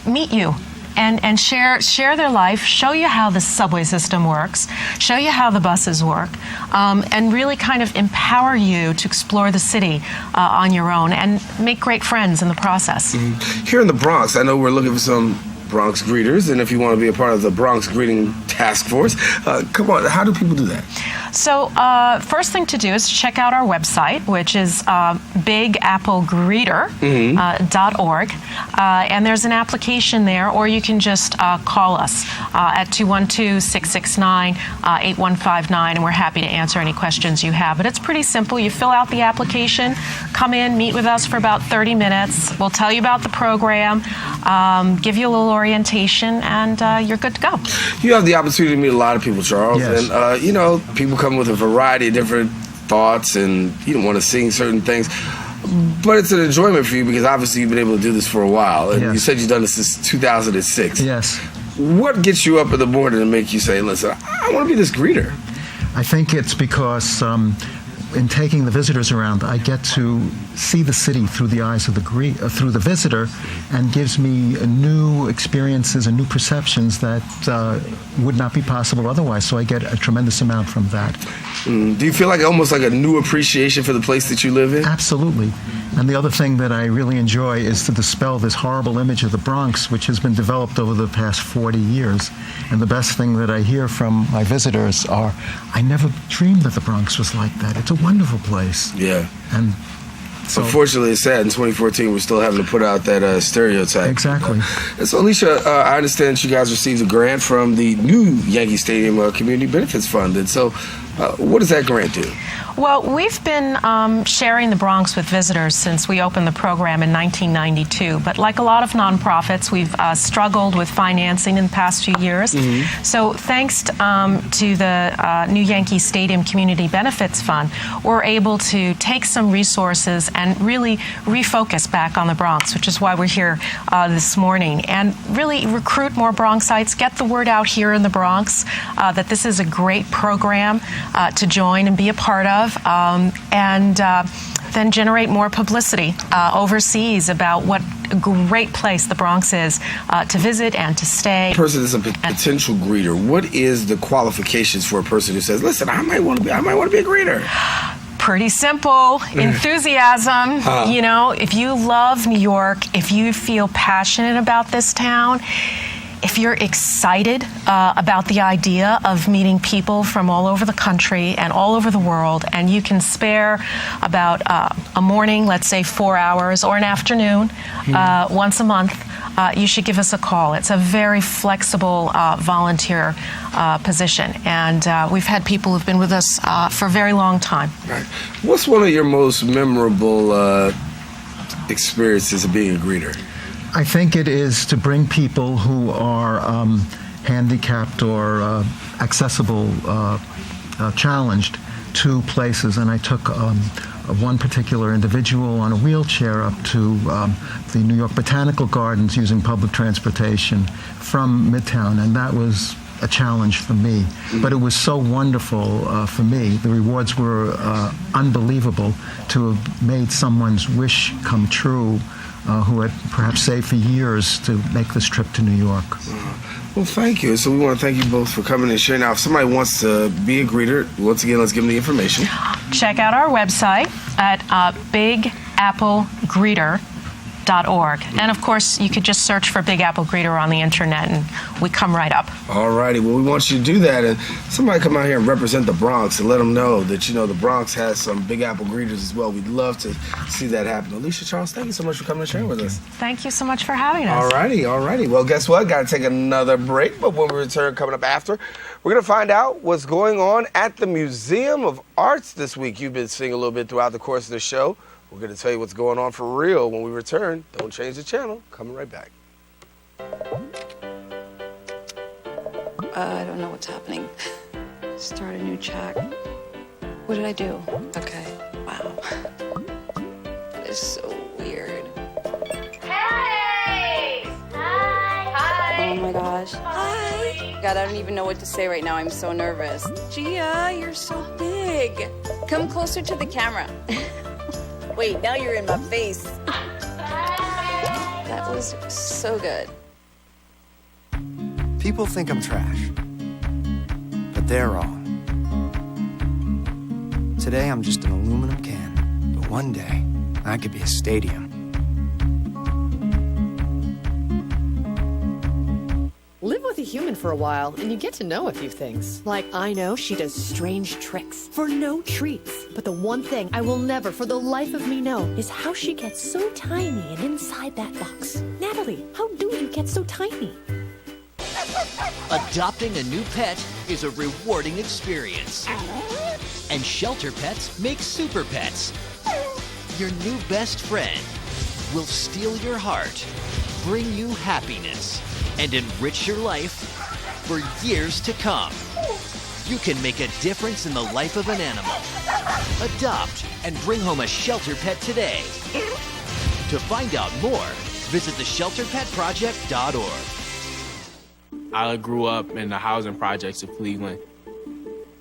meet you. And share their life, show you how the subway system works, show you how the buses work, and really kind of empower you to explore the city on your own and make great friends in the process. Here in the Bronx, I know we're looking for some Bronx greeters, and if you want to be a part of the Bronx Greeting Task Force, come on, how do people do that? So first thing to do is check out our website, which is bigapplegreeter.org, and there's an application there, or you can just call us at 212-669-8159, and we're happy to answer any questions you have. But it's pretty simple. You fill out the application, come in, meet with us for about 30 minutes. We'll tell you about the program, give you a little orientation, and you're good to go. You have the opportunity to meet a lot of people, Charles, yes. And people come with a variety of different thoughts, and you don't want to sing certain things, but it's an enjoyment for you because obviously you've been able to do this for a while, and you said you've done this since 2006. Yes. What gets you up in the morning and make you say, listen, I want to be this greeter? I think it's because in taking the visitors around, I get to see the city through the eyes of through the visitor, and gives me new experiences and new perceptions that would not be possible otherwise. So I get a tremendous amount from that. Do you feel like almost like a new appreciation for the place that you live in? Absolutely. And the other thing that I really enjoy is to dispel this horrible image of the Bronx, which has been developed over the past 40 years. And the best thing that I hear from my visitors are, I never dreamed that the Bronx was like that. It's a wonderful place. Yeah. And so, unfortunately, it's sad. In 2014, we're still having to put out that stereotype. Exactly. So, Alicia, I understand that you guys received a grant from the new Yankee Stadium Community Benefits Fund. And so, what does that grant do? Well, we've been sharing the Bronx with visitors since we opened the program in 1992. But like a lot of nonprofits, we've struggled with financing in the past few years. So thanks to the new Yankee Stadium Community Benefits Fund, we're able to take some resources and really refocus back on the Bronx, which is why we're here this morning, and really recruit more Bronxites, get the word out here in the Bronx that this is a great program to join and be a part of. And then generate more publicity overseas about what a great place the Bronx is to visit and to stay. A person is a potential greeter. What is the qualifications for a person who says, "Listen, I might want to be a greeter"? Pretty simple. Enthusiasm. If you love New York, if you feel passionate about this town, if you're excited about the idea of meeting people from all over the country and all over the world, and you can spare about a morning, let's say 4 hours, or an afternoon once a month, you should give us a call. It's a very flexible volunteer position, and we've had people who've been with us for a very long time. Right. What's one of your most memorable experiences of being a greeter? I think it is to bring people who are handicapped or accessible, challenged to places. And I took one particular individual on a wheelchair up to the New York Botanical Gardens using public transportation from Midtown, and that was a challenge for me. But it was so wonderful for me. The rewards were unbelievable to have made someone's wish come true who had perhaps saved for years to make this trip to New York. Well, thank you. So we want to thank you both for coming and sharing. Now, if somebody wants to be a greeter, once again, let's give them the information. Check out our website at bigapplegreeter.org. And of course, you could just search for Big Apple Greeter on the internet and we come right up. All righty. Well, we want you to do that. And somebody come out here and represent the Bronx and let them know that, you know, the Bronx has some Big Apple Greeters as well. We'd love to see that happen. Alicia Charles, thank you so much for coming and sharing with us. Thank you so much for having us. All righty. Well, guess what? Got to take another break. But when we return, coming up after, we're going to find out what's going on at the Museum of Arts this week. You've been seeing a little bit throughout the course of the show. We're going to tell you what's going on for real when we return. Don't change the channel. Coming right back. I don't know what's happening. Start a new chat. What did I do? Okay. Wow. That is so weird. Hey! Hi! Oh my gosh. Hi! God, I don't even know what to say right now. I'm so nervous. Gia, you're so big. Come closer to the camera. Wait, now you're in my face. That was so good. People think I'm trash, but they're wrong. Today I'm just an aluminum can, but one day I could be a stadium. Live with a human for a while, and you get to know a few things. Like, I know she does strange tricks for no treats. But the one thing I will never, for the life of me, know is how she gets so tiny and inside that box. Natalie, how do you get so tiny? Adopting a new pet is a rewarding experience. And shelter pets make super pets. Your new best friend will steal your heart, bring you happiness, and enrich your life for years to come. You can make a difference in the life of an animal. Adopt and bring home a shelter pet today. To find out more, visit theshelterpetproject.org. I grew up in the housing projects of Cleveland.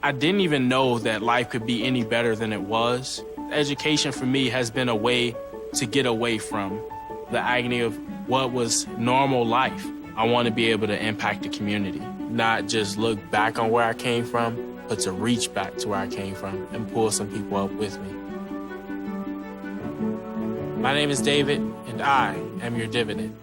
I didn't even know that life could be any better than it was. Education for me has been a way to get away from the agony of what was normal life. I want to be able to impact the community, not just look back on where I came from, but to reach back to where I came from and pull some people up with me. My name is David, and I am your dividend.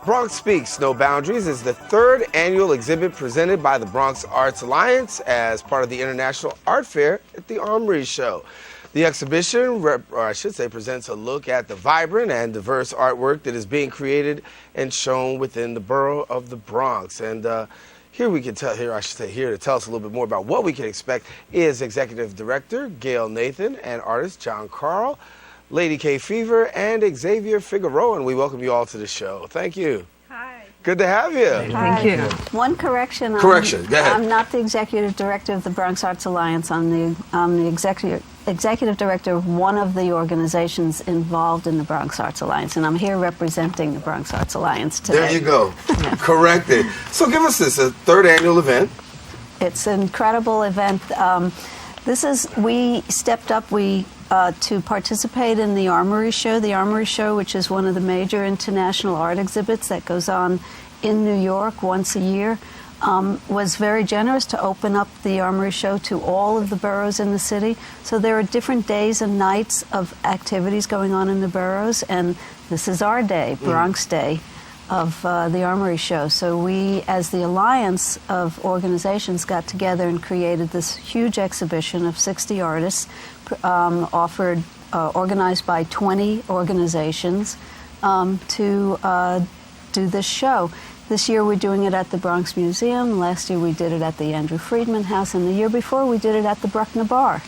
Bronx Speaks, No Boundaries is the third annual exhibit presented by the Bronx Arts Alliance as part of the International Art Fair at the Armory Show. The exhibition, presents a look at the vibrant and diverse artwork that is being created and shown within the borough of the Bronx. And here to tell us a little bit more about what we can expect is Executive Director Gail Nathan and artist John Carl, Lady K Fever, and Xavier Figueroa, and we welcome you all to the show. Thank you. Hi. Good to have you. Thank you. One correction. Go ahead. I'm not the executive director of the Bronx Arts Alliance. I'm the executive director of one of the organizations involved in the Bronx Arts Alliance, and I'm here representing the Bronx Arts Alliance today. There you go. Corrected. So give us this, a third annual event. It's an incredible event. We stepped up, to participate in the Armory Show. The Armory Show, which is one of the major international art exhibits that goes on in New York once a year, was very generous to open up the Armory Show to all of the boroughs in the city. So there are different days and nights of activities going on in the boroughs, and this is our day, Bronx Day, of the Armory Show. So we, as the alliance of organizations, got together and created this huge exhibition of 60 artists, organized by 20 organizations to do this show. This year we're doing it at the Bronx Museum. Last year we did it at the Andrew Friedman House, and the year before we did it at the Bruckner Bar.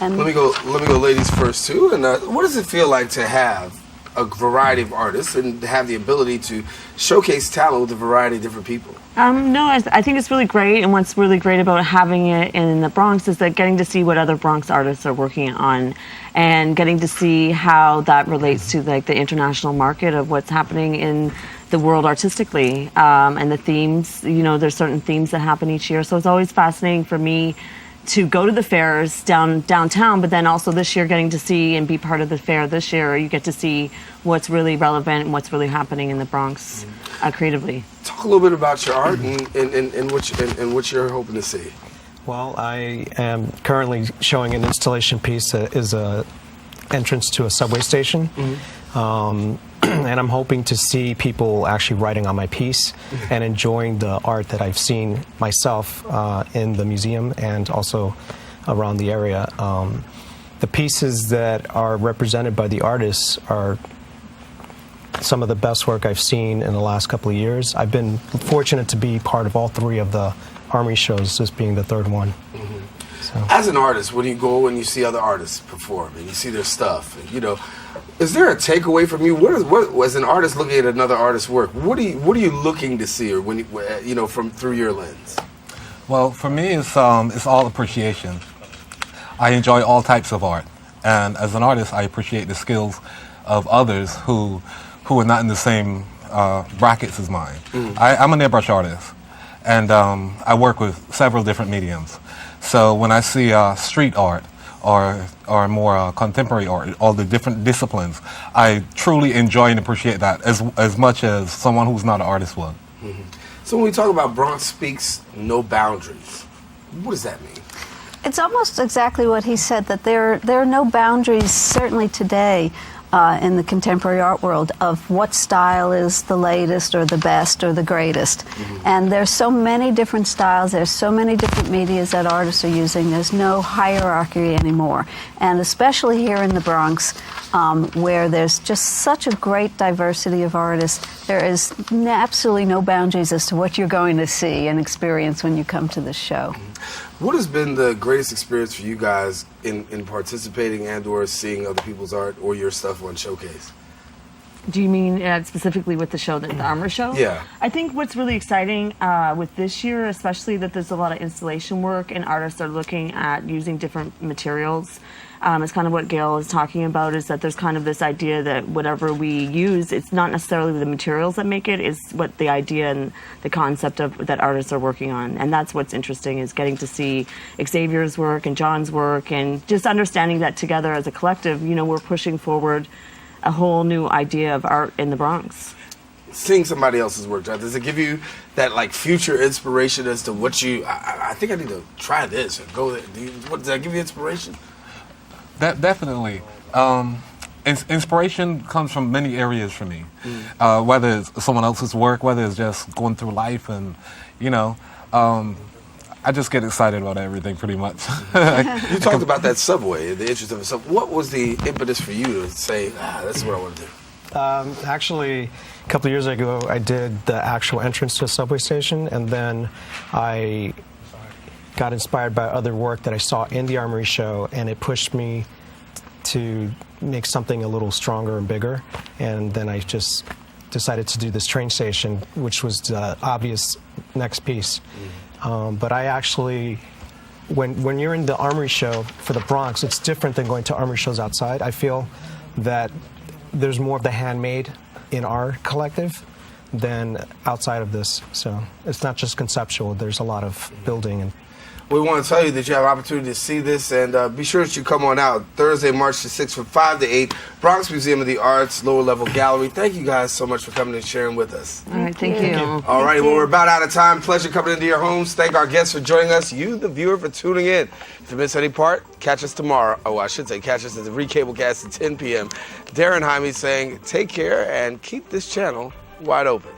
And let me go ladies first too. And what does it feel like to have a variety of artists and have the ability to showcase talent with a variety of different people. No, I think it's really great, and what's really great about having it in the Bronx is that getting to see what other Bronx artists are working on, and getting to see how that relates to like the international market of what's happening in the world artistically, and the themes. You know, there's certain themes that happen each year, so it's always fascinating for me to go to the fairs downtown, but then also this year getting to see and be part of the fair this year, you get to see what's really relevant and what's really happening in the Bronx creatively. Talk a little bit about your art and what you're hoping to see. Well, I am currently showing an installation piece that is a entrance to a subway station. And I'm hoping to see people actually writing on my piece and enjoying the art that I've seen myself in the museum and also around the area. The pieces that are represented by the artists are some of the best work I've seen in the last couple of years. I've been fortunate to be part of all three of the Armory shows, this being the third one. So. As an artist, when you go and you see other artists perform and you see their stuff, and, you know, is there a takeaway from you? What as an artist looking at another artist's work, what are you looking to see, or when you know, from through your lens? Well, for me, it's all appreciation. I enjoy all types of art, and as an artist, I appreciate the skills of others who are not in the same brackets as mine. I'm an airbrush artist, and I work with several different mediums. So when I see street art or more contemporary art, all the different disciplines, I truly enjoy and appreciate that as much as someone who's not an artist would. So when we talk about Bronx Speaks No Boundaries, what does that mean? It's almost exactly what he said, that there are no boundaries, certainly today, in the contemporary art world, of what style is the latest or the best or the greatest. And there's so many different styles, there's so many different medias that artists are using, there's no hierarchy anymore. And especially here in the Bronx, where there's just such a great diversity of artists, there is absolutely no boundaries as to what you're going to see and experience when you come to this show. What has been the greatest experience for you guys in participating and or seeing other people's art or your stuff on Showcase? Do you mean specifically with the show, the Armor Show? Yeah. I think what's really exciting with this year, especially that there's a lot of installation work and artists are looking at using different materials. It's kind of what Gail is talking about, is that there's kind of this idea that whatever we use, it's not necessarily the materials that make it, it's what the idea and the concept of that artists are working on. And that's what's interesting, is getting to see Xavier's work and John's work, and just understanding that together as a collective, you know, we're pushing forward a whole new idea of art in the Bronx. Seeing somebody else's work, John, does it give you that like future inspiration as to what I think I need to try this or go there? Does that give you inspiration? That definitely. Inspiration comes from many areas for me. Whether it's someone else's work, whether it's just going through life, and you know, I just get excited about everything pretty much. You talked about that subway, the interest of it. So what was the impetus for you to say, that's what I want to do? Actually, a couple of years ago, I did the actual entrance to a subway station, and then I got inspired by other work that I saw in the Armory show, and it pushed me to make something a little stronger and bigger. And then I just decided to do this train station, which was the obvious next piece. But I actually, when you're in the Armory show for the Bronx, it's different than going to Armory shows outside. I feel that there's more of the handmade in our collective than outside of this. So it's not just conceptual, there's a lot of building. And we want to tell you that you have an opportunity to see this, and be sure that you come on out Thursday, March the 6th from 5 to 8, Bronx Museum of the Arts, lower level gallery. Thank you guys so much for coming and sharing with us. All right, thank you. All right, well, we're about out of time. Pleasure coming into your homes. Thank our guests for joining us. You, the viewer, for tuning in. If you miss any part, catch us tomorrow. Oh, I should say catch us at the Recablecast at 10 p.m. Darren Jaime saying take care and keep this channel wide open.